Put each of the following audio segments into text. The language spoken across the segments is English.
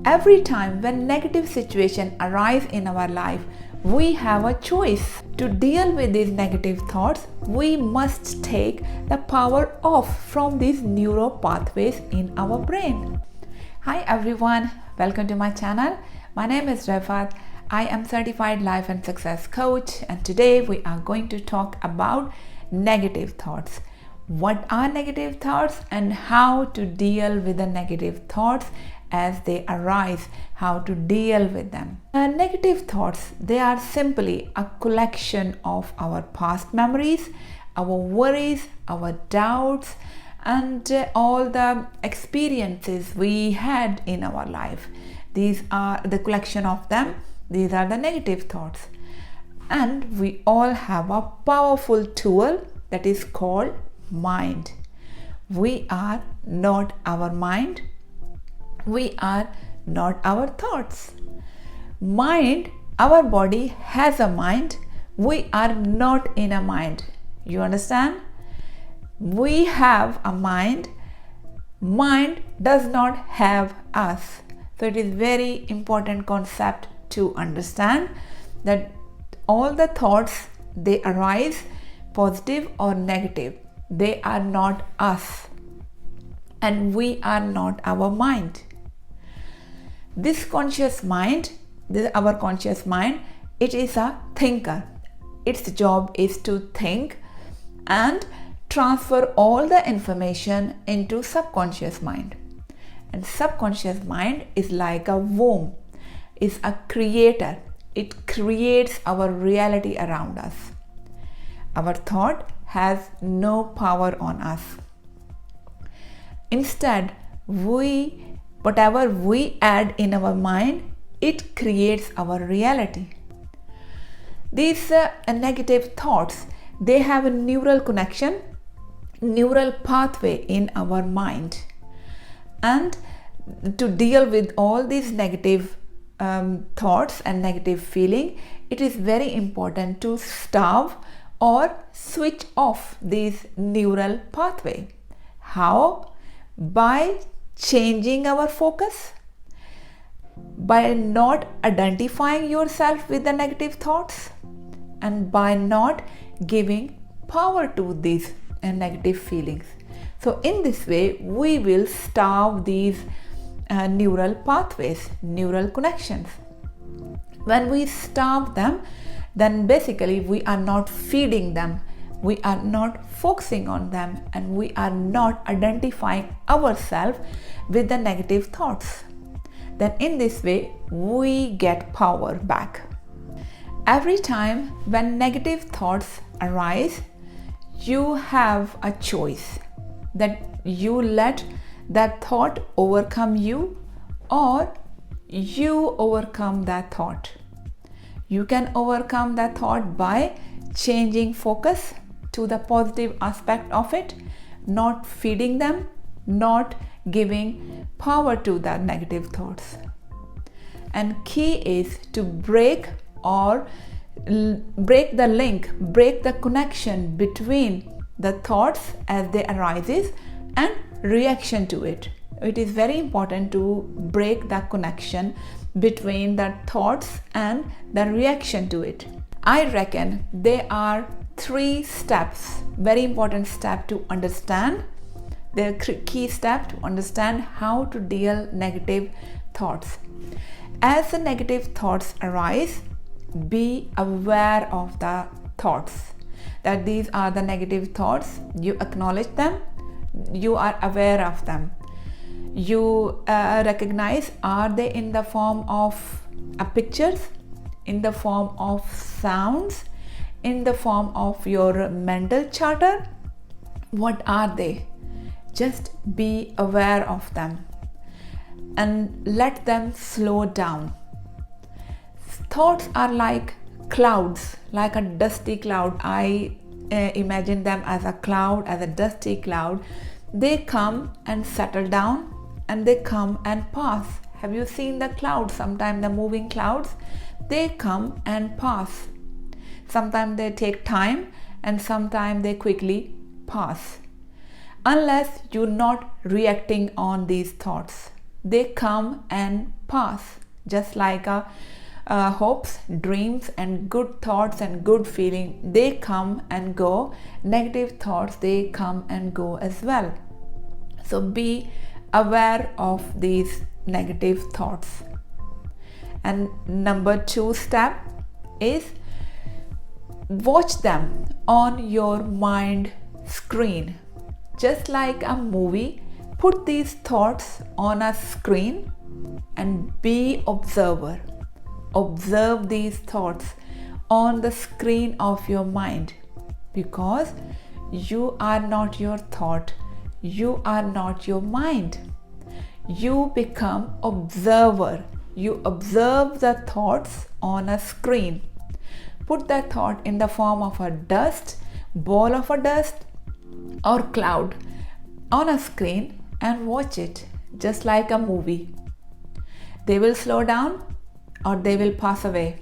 Every time when negative situation arise in our life, we have a choice. To deal with these negative thoughts, we must take the power off from these neural pathways in our brain. Hi everyone, welcome to my channel. My name is Rafat. I am certified life and success coach, and today we are going to talk about negative thoughts. What are negative thoughts and how to deal with the negative thoughts as they arise, how to deal with them. Negative thoughts, they are simply a collection of our past memories, our worries, our doubts, and all the experiences we had in our life. These are the collection of them. These are the negative thoughts. And we all have a powerful tool that is called mind. We are not our mind. We are not our thoughts. Mind, our body has a mind. We are not in a mind. You understand? We have a mind. Mind does not have us. So it is very important concept to understand that all the thoughts, they arise positive or negative. They are not us. And we are not our mind. This conscious mind, our conscious mind, it is a thinker. Its job is to think and transfer all the information into subconscious mind. And subconscious mind is like a womb, is a creator. It creates our reality around us. Our thought has no power on us. Instead, whatever we add in our mind, it creates our reality. These negative thoughts, they have a neural connection, neural pathway in our mind. And to deal with all these negative thoughts and negative feeling, it is very important to starve or switch off these neural pathway. How? By changing our focus, by not identifying yourself with the negative thoughts, and by not giving power to these negative feelings. So in this way, we will starve these neural pathways, neural connections. When we starve them, then basically we are not feeding them, we are not focusing on them, and we are not identifying ourselves with the negative thoughts. Then in this way, we get power back. Every time when negative thoughts arise, you have a choice that you let that thought overcome you, or you overcome that thought. You can overcome that thought by changing focus to the positive aspect of it, not feeding them, not giving power to the negative thoughts. And key is to break the link, break the connection between the thoughts as they arises and reaction to it. It is very important to break the connection between the thoughts and the reaction to it. I reckon there are 3 steps, very important step to understand. There are key steps to understand how to deal negative thoughts. As the negative thoughts arise, be aware of the thoughts. That these are the negative thoughts. You acknowledge them. You are aware of them. You recognize, are they in the form of pictures, in the form of sounds, in the form of your mental chatter? What are they? Just be aware of them and let them slow down. Thoughts are like clouds, like a dusty cloud. I imagine them as a cloud, as a dusty cloud. They come and settle down, and they come and pass. Have you seen the clouds? Sometimes the moving clouds, they come and pass. Sometimes they take time, and sometimes they quickly pass. Unless you're not reacting on these thoughts. they come and pass, just like hopes, dreams, and good thoughts and good feeling, they come and go. Negative thoughts, they come and go as well. So be aware of these negative thoughts. And number 2 step is watch them on your mind screen. Just like a movie, put these thoughts on a screen and be observer. Observe these thoughts on the screen of your mind, because you are not your thought, you are not your mind. You become observer. You observe the thoughts on a screen. Put that thought in the form of a dust, ball of a dust or cloud on a screen and watch it, just like a movie. They will slow down or they will pass away.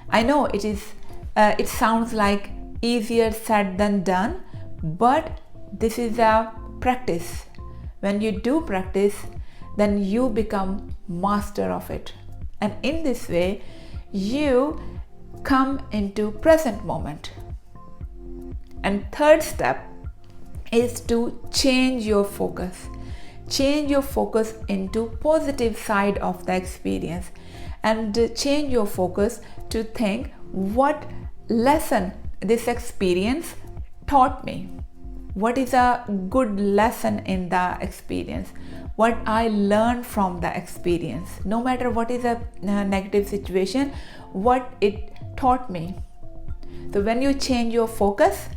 I know it sounds like easier said than done, but this is a practice. When you do practice, then you become master of it. And in this way, you come into present moment. And 3rd step is to change your focus. Change your focus into positive side of the experience, and change your focus to think what lesson this experience taught me. What is a good lesson in the experience? What I learned from the experience? No matter what is a negative situation, what it taught me. So when you change your focus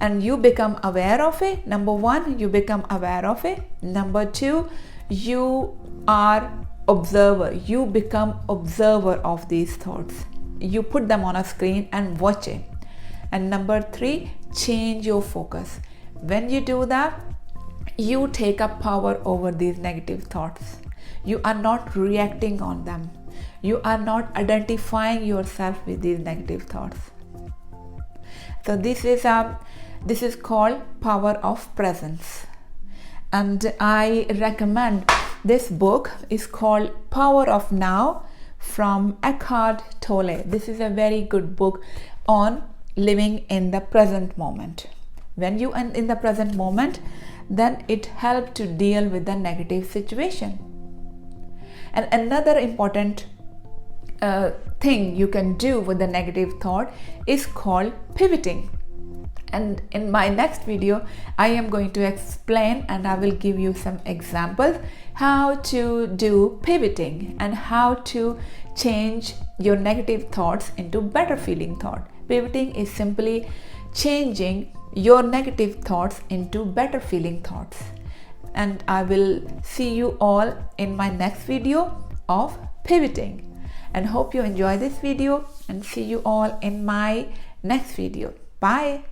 and you become aware of it, number 1, you become aware of it. Number 2, you are observer. You become observer of these thoughts. You put them on a screen and watch it. And number 3, change your focus. When you do that, you take up power over these negative thoughts. You are not reacting on them. You are not identifying yourself with these negative thoughts. So this is called power of presence. And I recommend this book. Is called Power of Now from Eckhart Tolle. This is a very good book on living in the present moment. When you are in the present moment, then it helps to deal with the negative situation. And another important thing you can do with the negative thought is called pivoting. And in my next video, I am going to explain and I will give you some examples how to do pivoting and how to change your negative thoughts into better feeling thought. Pivoting is simply changing your negative thoughts into better feeling thoughts. And I will see you all in my next video of pivoting. And hope you enjoy this video, and see you all in my next video. Bye.